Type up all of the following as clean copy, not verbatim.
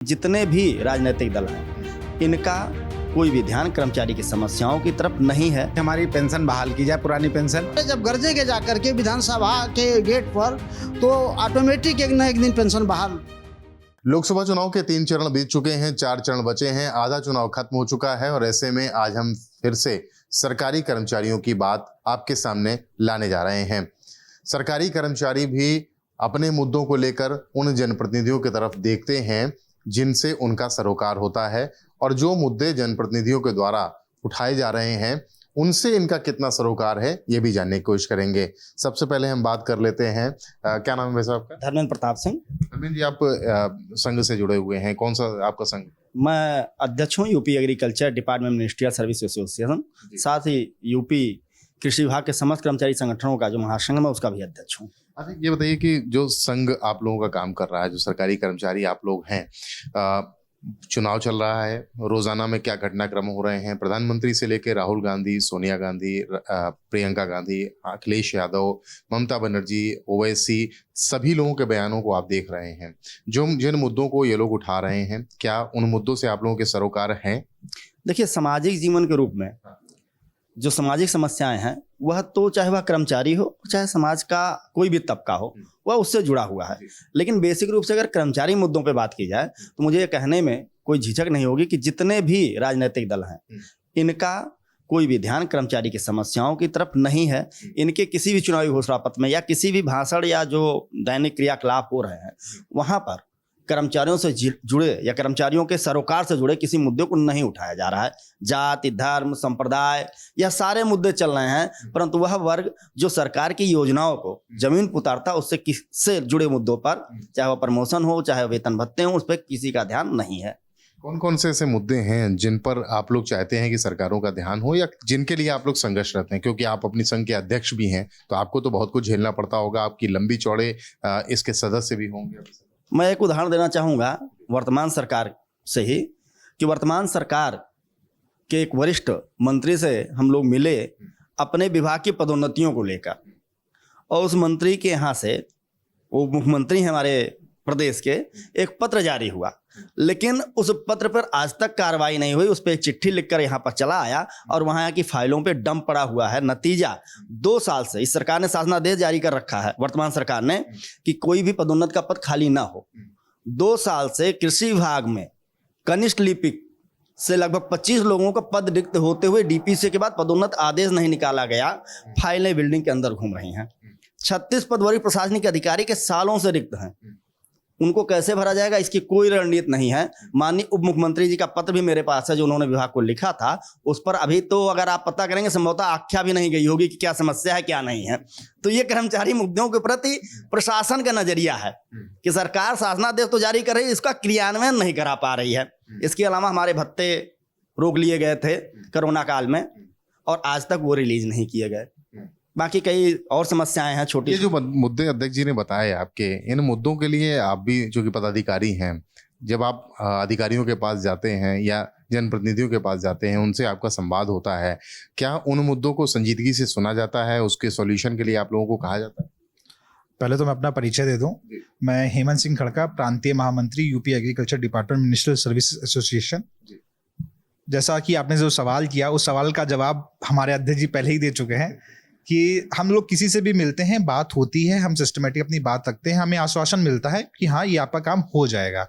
जितने भी राजनीतिक दल हैं इनका कोई भी ध्यान कर्मचारी की समस्याओं की तरफ नहीं है। हमारी पेंशन बहाल की जाए, पुरानी पेंशन। जब गरजेंगे जाकर के विधानसभा के गेट पर तो ऑटोमेटिक एक न एक दिन पेंशन बहाल। लोकसभा चुनाव के 3 चरण बीत चुके हैं, 4 चरण बचे हैं, आधा चुनाव खत्म हो चुका है और ऐसे में आज हम फिर से सरकारी कर्मचारियों की बात आपके सामने लाने जा रहे हैं। सरकारी कर्मचारी भी अपने मुद्दों को लेकर उन जनप्रतिनिधियों की तरफ देखते हैं जिनसे उनका सरोकार होता है और जो मुद्दे जनप्रतिनिधियों के द्वारा उठाए जा रहे हैं उनसे इनका कितना सरोकार है ये भी जानने की कोशिश करेंगे। सबसे पहले हम बात कर लेते हैं क्या नाम है वैसे आपका? धर्मेंद्र प्रताप सिंह। धर्मेंद्र जी, आप संघ से जुड़े हुए हैं, कौन सा आपका संघ? मैं अध्यक्ष हूँ UP agriculture department ministerial service association, साथ ही यूपी कृषि विभाग के समस्त कर्मचारी संगठनों का जो महासंघ है उसका भी अध्यक्ष हूँ। अच्छा, ये बताइए कि जो संघ आप लोगों का काम कर रहा है, जो सरकारी कर्मचारी आप लोग हैं, चुनाव चल रहा है, रोजाना में क्या घटनाक्रम हो रहे हैं? प्रधानमंत्री से लेकर राहुल गांधी, सोनिया गांधी, प्रियंका गांधी, अखिलेश यादव, ममता बनर्जी, ओवैसी, सभी लोगों के बयानों को आप देख रहे हैं। जो जिन मुद्दों को ये लोग उठा रहे हैं, क्या उन मुद्दों से आप लोगों के सरोकार हैं? देखिए, सामाजिक जीवन के रूप में जो सामाजिक समस्याएं हैं वह तो चाहे वह कर्मचारी हो चाहे समाज का कोई भी तबका हो वह उससे जुड़ा हुआ है। लेकिन बेसिक रूप से अगर कर्मचारी मुद्दों पे बात की जाए तो मुझे ये कहने में कोई झिझक नहीं होगी कि जितने भी राजनीतिक दल हैं इनका कोई भी ध्यान कर्मचारी की समस्याओं की तरफ नहीं है। इनके किसी भी चुनावी घोषणा पत्र में या किसी भी भाषण या जो दैनिक क्रियाकलाप हो रहे हैं वहां पर कर्मचारियों से जुड़े या कर्मचारियों के सरोकार से जुड़े किसी मुद्दे को नहीं उठाया जा रहा है। जाति, धर्म, संप्रदाय यह सारे मुद्दे चल रहे हैं, परंतु वह वर्ग जो सरकार की योजनाओं को जमीन पर उतारता उससे किससे जुड़े मुद्दों पर, चाहे वह प्रमोशन हो चाहे वेतन भत्ते हो, उस पर किसी का ध्यान नहीं है। कौन कौन से ऐसे मुद्दे हैं जिन पर आप लोग चाहते हैं कि सरकारों का ध्यान हो या जिनके लिए आप लोग संघर्ष रहते हैं? क्योंकि आप अपनी संघ के अध्यक्ष भी हैं तो आपको तो बहुत कुछ झेलना पड़ता होगा, आपकी लंबी चौड़े इसके सदस्य भी होंगे। मैं एक उदाहरण देना चाहूँगा वर्तमान सरकार से ही कि वर्तमान सरकार के एक वरिष्ठ मंत्री से हम लोग मिले अपने विभाग की पदोन्नतियों को लेकर, और उस मंत्री के यहाँ से, वो मुख्यमंत्री हैं हमारे प्रदेश के, एक पत्र जारी हुआ, लेकिन उस पत्र पर आज तक कार्रवाई नहीं हुई। उस पर एक चिट्ठी लिखकर यहाँ पर चला आया और वहाँ की फाइलों पे डंप पड़ा हुआ है। नतीजा 2 साल से इस सरकार ने शासनादेश जारी कर रखा है, वर्तमान सरकार ने, कि कोई भी पदोन्नत का पद खाली ना हो। 2 साल से कृषि विभाग में कनिष्ठ लिपिक से लगभग 25 लोगों का पद रिक्त होते हुए डीपीसी के बाद पदोन्नत आदेश नहीं निकाला गया। फाइलें बिल्डिंग के अंदर घूम रही हैं। 36 पद वरिष्ठ प्रशासनिक अधिकारी के सालों से रिक्त हैं, उनको कैसे भरा जाएगा इसकी कोई रणनीति नहीं है। माननीय उप मुख्यमंत्री जी का पत्र भी मेरे पास है जो उन्होंने विभाग को लिखा था, उस पर अभी तो अगर आप पता करेंगे संभवतः आख्या भी नहीं गई होगी कि क्या समस्या है क्या नहीं है। तो ये कर्मचारी मुद्दों के प्रति प्रशासन का नजरिया है कि सरकार शासनादेश तो जारी कर रही है, इसका क्रियान्वयन नहीं करा पा रही है। इसके अलावा हमारे भत्ते रोक लिए गए थे कोरोना काल में और आज तक वो रिलीज नहीं किए गए। बाकी कई और समस्याएं हैं छोटी। ये जो मुद्दे अध्यक्ष जी ने बताए आपके, इन मुद्दों के लिए आप भी जो कि पदाधिकारी हैं, जब आप अधिकारियों के पास जाते हैं या जनप्रतिनिधियों के पास जाते हैं, उनसे आपका संवाद होता है, क्या उन मुद्दों को संजीदगी से सुना जाता है? उसके सॉल्यूशन के लिए आप लोगों को कहा जाता है? पहले तो मैं अपना परिचय दे दूं। मैं हेमंत सिंह खड़का, प्रांतीय महामंत्री UP agriculture department ministerial service association. जैसा कि आपने जो सवाल किया उस सवाल का जवाब हमारे अध्यक्ष जी पहले ही दे चुके हैं कि हम लोग किसी से भी मिलते हैं, बात होती है, हम सिस्टमेटिक अपनी बात रखते हैं, हमें आश्वासन मिलता है कि हाँ ये आपका काम हो जाएगा।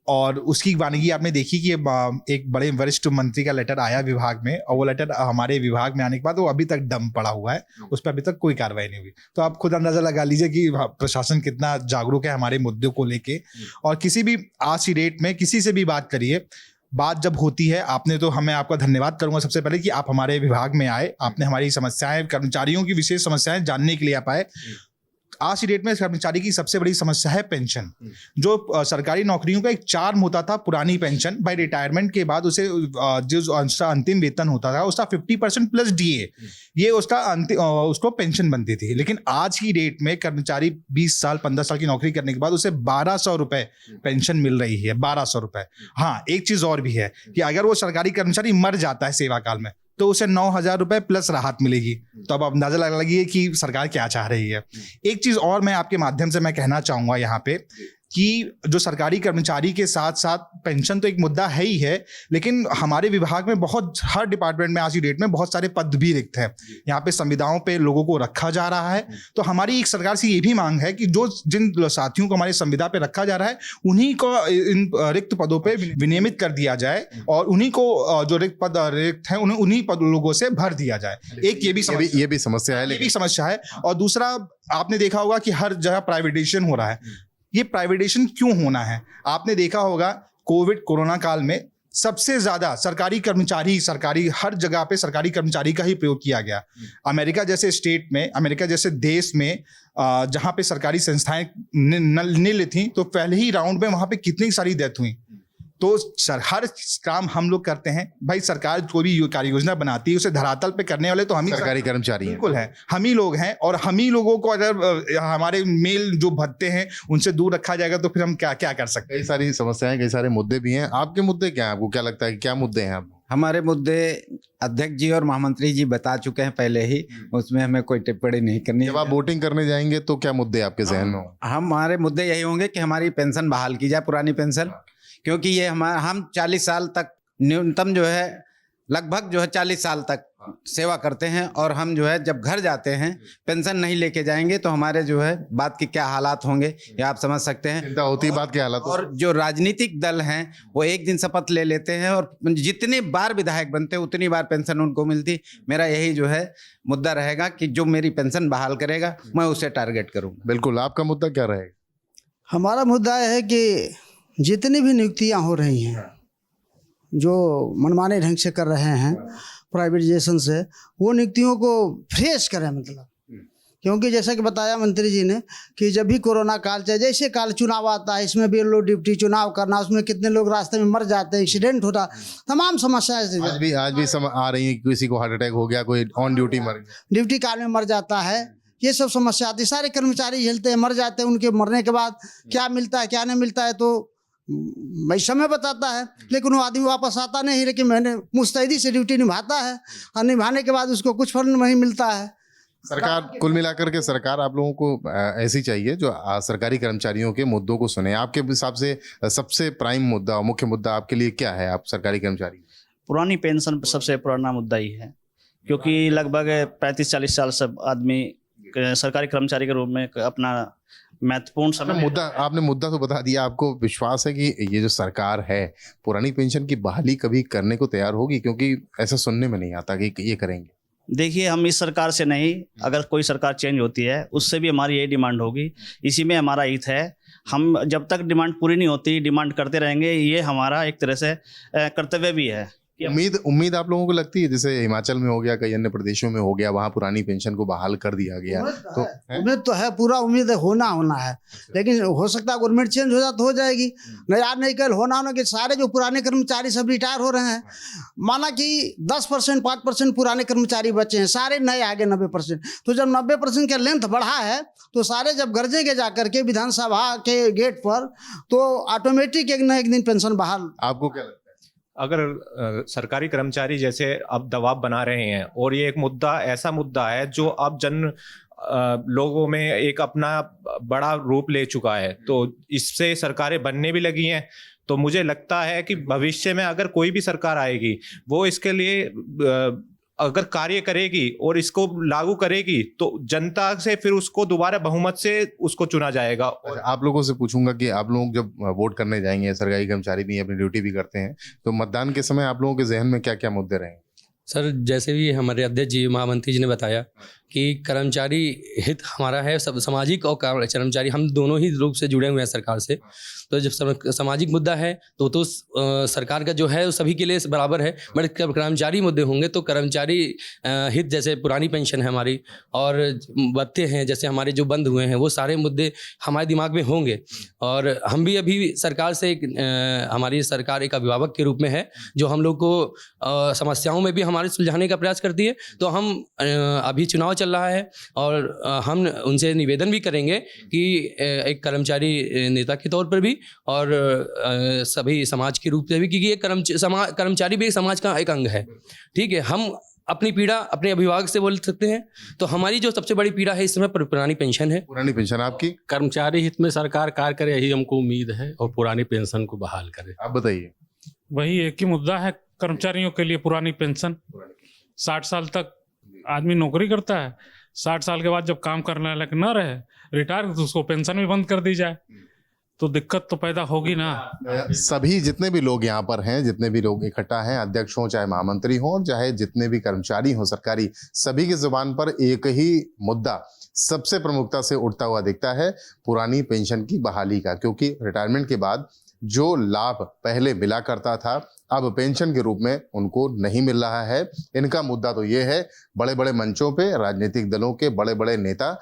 और उसकी वानगी आपने देखी कि एक बड़े वरिष्ठ मंत्री का लेटर आया विभाग में और वो लेटर हमारे विभाग में आने के बाद वो अभी तक डंप पड़ा हुआ है, उस पर अभी तक कोई कार्रवाई नहीं हुई। तो आप खुद अंदाजा लगा लीजिए कि प्रशासन कितना जागरूक है हमारे मुद्दों को लेके। और किसी भी आज की डेट में किसी से भी बात करिए, बात जब होती है, आपने तो हमें आपका धन्यवाद करूंगा सबसे पहले कि आप हमारे विभाग में आए, आपने हमारी समस्याएं, कर्मचारियों की विशेष समस्याएं जानने के लिए आप आए। आज की डेट में कर्मचारी की सबसे बड़ी समस्या है पेंशन। जो सरकारी नौकरियों का एक चार्म होता था, पुरानी पेंशन बाय रिटायरमेंट के बाद उसे जो उसका अंतिम वेतन होता था उसका 50% प्लस डीए, ये उसका उसको पेंशन बनती थी। लेकिन आज की डेट में कर्मचारी 20 साल 15 साल की नौकरी करने के बाद उसे 1200 रुपए पेंशन मिल रही है, 1200 रुपए। हाँ, एक चीज और भी है कि अगर वो सरकारी कर्मचारी मर जाता है सेवा काल में तो उसे 9,000 रुपए प्लस राहत मिलेगी। तो अब अंदाजा लगा लगी कि सरकार क्या चाह रही है। एक चीज और मैं आपके माध्यम से मैं कहना चाहूंगा यहाँ पे कि जो सरकारी कर्मचारी के साथ साथ पेंशन तो एक मुद्दा है ही है, लेकिन हमारे विभाग में बहुत, हर डिपार्टमेंट में आज की डेट में बहुत सारे पद भी रिक्त हैं। यहाँ पे संविदाओं पे लोगों को रखा जा रहा है। तो हमारी एक सरकार से ये भी मांग है कि जो जिन साथियों को हमारे संविदा पे रखा जा रहा है उन्हीं को इन रिक्त पदों पे विनियमित कर दिया जाए और उन्हीं को जो रिक्त पद रिक्त हैं उन्हीं पद लोगों से भर दिया जाए। एक ये भी समस्या है, लेकिन समस्या है। और दूसरा, आपने देखा होगा कि हर जगह प्राइवेटाइजेशन हो रहा है। ये प्राइवेटाइजेशन क्यों होना है? आपने देखा होगा कोरोना काल में सबसे ज्यादा सरकारी कर्मचारी, सरकारी हर जगह पे सरकारी कर्मचारी का ही प्रयोग किया गया। अमेरिका जैसे स्टेट में, अमेरिका जैसे देश में जहां पे सरकारी संस्थाएं नील थी, तो पहले ही राउंड में वहां पे कितनी सारी डेथ हुई। तो हर काम हम लोग करते हैं भाई, सरकार कोई भी कार्य योजना बनाती है उसे धरातल पे करने वाले तो हम ही सरकारी कर्मचारी बिल्कुल है, हम ही लोग हैं। और हम ही लोगों को अगर हमारे मेल जो भत्ते हैं उनसे दूर रखा जाएगा तो फिर हम क्या क्या कर सकते हैं। कई सारी समस्याएं, कई सारे मुद्दे भी हैं। आपके मुद्दे क्या हैं? आपको क्या लगता है कि क्या मुद्दे हैं? आप हमारे मुद्दे अध्यक्ष जी और महामंत्री जी बता चुके हैं पहले ही, उसमें हमें कोई टिप्पणी नहीं करनी। जब आप वोटिंग करने जाएंगे तो क्या मुद्दे आपके जहन में होंगे? हमारे मुद्दे यही होंगे कि हमारी पेंशन बहाल की जाए, पुरानी पेंशन, क्योंकि ये हम 40 साल तक न्यूनतम जो है, लगभग जो है 40 साल तक सेवा करते हैं और हम जो है जब घर जाते हैं पेंशन नहीं लेके जाएंगे तो हमारे जो है बात के क्या हालात होंगे ये आप समझ सकते हैं। चिंता होती है बात के हालात। और जो राजनीतिक दल हैं वो एक दिन शपथ ले लेते हैं और जितनी बार विधायक बनते हैं उतनी बार पेंशन उनको मिलती। मेरा यही जो है मुद्दा रहेगा कि जो मेरी पेंशन बहाल करेगा मैं उसे टारगेट करूँगा। बिल्कुल, आपका मुद्दा क्या रहेगा? हमारा मुद्दा है कि जितनी भी नियुक्तियां हो रही हैं जो मनमाने ढंग से कर रहे हैं प्राइवेटाइजेशन से, वो नियुक्तियों को फ्रेश करें। मतलब क्योंकि जैसा कि बताया मंत्री जी ने कि जब भी कोरोना काल चाहे जैसे काल चुनाव आता है, इसमें भी लोग ड्यूटी चुनाव करना, उसमें कितने लोग रास्ते में मर जाते हैं, एक्सीडेंट होता, तमाम समस्याएं आज भी आ रही है। किसी को हार्ट अटैक हो गया, कोई ऑन ड्यूटी मर गया, ड्यूटी काल में मर जाता है, ये सब समस्या आती है। सारे कर्मचारी झेलते हैं, मर जाते हैं, उनके मरने के बाद क्या मिलता है क्या नहीं मिलता है तो भाई समय बताता है, लेकिन वो आदमी वापस आता नहीं। लेकिन मैंने मुस्तैदी से ड्यूटी निभाता है और निभाने के बाद उसको कुछ फल नहीं मिलता है। सरकार, कुल मिलाकर के सरकार आप लोगों को ऐसी चाहिए जो सरकारी कर्मचारियों के मुद्दों को सुने। आपके हिसाब से सबसे प्राइम मुद्दा, मुख्य मुद्दा आपके लिए क्या है? आप सरकारी कर्मचारी, पुरानी पेंशन सबसे पुराना मुद्दा ही है, क्योंकि लगभग 35-40 साल सब आदमी सरकारी कर्मचारी के रूप में अपना महत्वपूर्ण समय मुद्दा, आपने मुद्दा तो बता दिया। आपको विश्वास है कि ये जो सरकार है पुरानी पेंशन की बहाली कभी करने को तैयार होगी? क्योंकि ऐसा सुनने में नहीं आता कि ये करेंगे। देखिए, हम इस सरकार से नहीं, अगर कोई सरकार चेंज होती है उससे भी हमारी यही डिमांड होगी। इसी में हमारा हित है। हम जब तक डिमांड पूरी नहीं होती डिमांड करते रहेंगे, ये हमारा एक तरह से कर्तव्य भी है। उम्मीद आप लोगों को लगती है, जैसे हिमाचल में हो गया, कई अन्य प्रदेशों में हो गया, वहां पुरानी पेंशन को बहाल कर दिया गया, तो उम्मीद तो है, पूरा उम्मीद है, होना है। लेकिन हो सकता है गवर्नमेंट चेंज हो जाए तो हो जाएगी, नहीं आज नहीं कल होना कि सारे जो पुराने कर्मचारी सब रिटायर हो रहे हैं। माना कि 10% 5% पुराने कर्मचारी बचे हैं, सारे नए आ गए 90%। तो जब 90% का लेंथ बढ़ा है तो सारे जब गरजेंगे जा करके विधानसभा के गेट पर तो ऑटोमेटिक एक न एक दिन पेंशन बहाल। आपको क्या लगता है? अगर सरकारी कर्मचारी जैसे अब दबाव बना रहे हैं और ये एक मुद्दा ऐसा मुद्दा है जो अब लोगों में एक अपना बड़ा रूप ले चुका है, तो इससे सरकारें बनने भी लगी हैं। तो मुझे लगता है कि भविष्य में अगर कोई भी सरकार आएगी वो इसके लिए अगर कार्य करेगी और इसको लागू करेगी तो जनता से फिर उसको दोबारा बहुमत से उसको चुना जाएगा। और आप लोगों से पूछूंगा कि आप लोग जब वोट करने जाएंगे, सरकारी कर्मचारी भी अपनी ड्यूटी भी करते हैं, तो मतदान के समय आप लोगों के जहन में क्या क्या मुद्दे रहेंगे? सर, जैसे भी हमारे अध्यक्ष जी, महामंत्री जी ने बताया कि कर्मचारी हित हमारा है, सब सामाजिक और कर्मचारी हम दोनों ही रूप से जुड़े हुए हैं सरकार से। तो जब सामाजिक मुद्दा है तो सरकार का जो है वो सभी के लिए बराबर है, बट कर्मचारी मुद्दे होंगे तो कर्मचारी हित, जैसे पुरानी पेंशन है हमारी और भत्ते हैं जैसे हमारे जो बंद हुए हैं, वो सारे मुद्दे हमारे दिमाग में होंगे। और हम भी अभी सरकार से हमारी सरकार एक अभिभावक के रूप में है जो हम लोग को समस्याओं में भी हमारे सुलझाने का प्रयास करती है। तो हम अभी चुनाव चल रहा है और हम उनसे निवेदन भी करेंगे कि एक कर्मचारी नेता के तौर पर भी और सभी समाज के रूप से भी, क्योंकि ये कर्मचारी भी समाज का एक अंग है। ठीक है, हम अपनी पीड़ा अपने अभिभावक से बोल सकते हैं। तो हमारी जो सबसे बड़ी पीड़ा है इस समय पुरानी पेंशन है। पुरानी पेंशन आपकी? कर्मचारी हित में सरकार कार्य करे यही हमको उम्मीद है और पुरानी पेंशन को बहाल करे। आप बताइए। वही एक ही मुद्दा है कर्मचारियों के लिए, पुरानी पेंशन। 60 साल तक आदमी नौकरी करता है, 60 साल के बाद जब काम करने लायक न रहे, रिटायर, तो उसको पेंशन भी बंद कर दी जाए, तो दिक्कत तो पैदा होगी ना। सभी जितने भी लोग यहाँ पर हैं, जितने भी लोग इकट्ठा हैं, अध्यक्ष हों चाहे महामंत्री हों, चाहे जितने भी कर्मचारी हों सरकारी, सभी की जुबान पर एक ही मुद्दा सबसे प्रमुखता से उठता हुआ दिखता है, पुरानी पेंशन की बहाली का। क्योंकि रिटायरमेंट के बाद जो लाभ पहले मिला करता था अब पेंशन के रूप में उनको नहीं मिल रहा है। इनका मुद्दा तो ये है, बड़े बड़े मंचों पे राजनीतिक दलों के बड़े बड़े नेता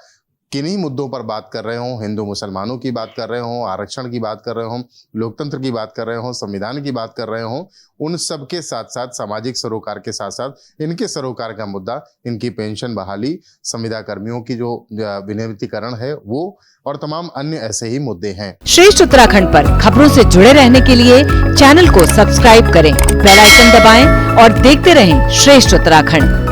किन्हीं मुद्दों पर बात कर रहे हों, हिंदू मुसलमानों की बात कर रहे हों, आरक्षण की बात कर रहे हों, लोकतंत्र की बात कर रहे हों, संविधान की बात कर रहे हों, उन सब के साथ साथ सामाजिक सरोकार के साथ साथ इनके सरोकार का मुद्दा, इनकी पेंशन बहाली, संविदा कर्मियों की जो विनियमितीकरण है वो, और तमाम अन्य ऐसे ही मुद्दे हैं। श्रेष्ठ उत्तराखंड पर खबरों से जुड़े रहने के लिए चैनल को सब्सक्राइब करें, बेल आइकन दबाएं और देखते रहें श्रेष्ठ उत्तराखंड।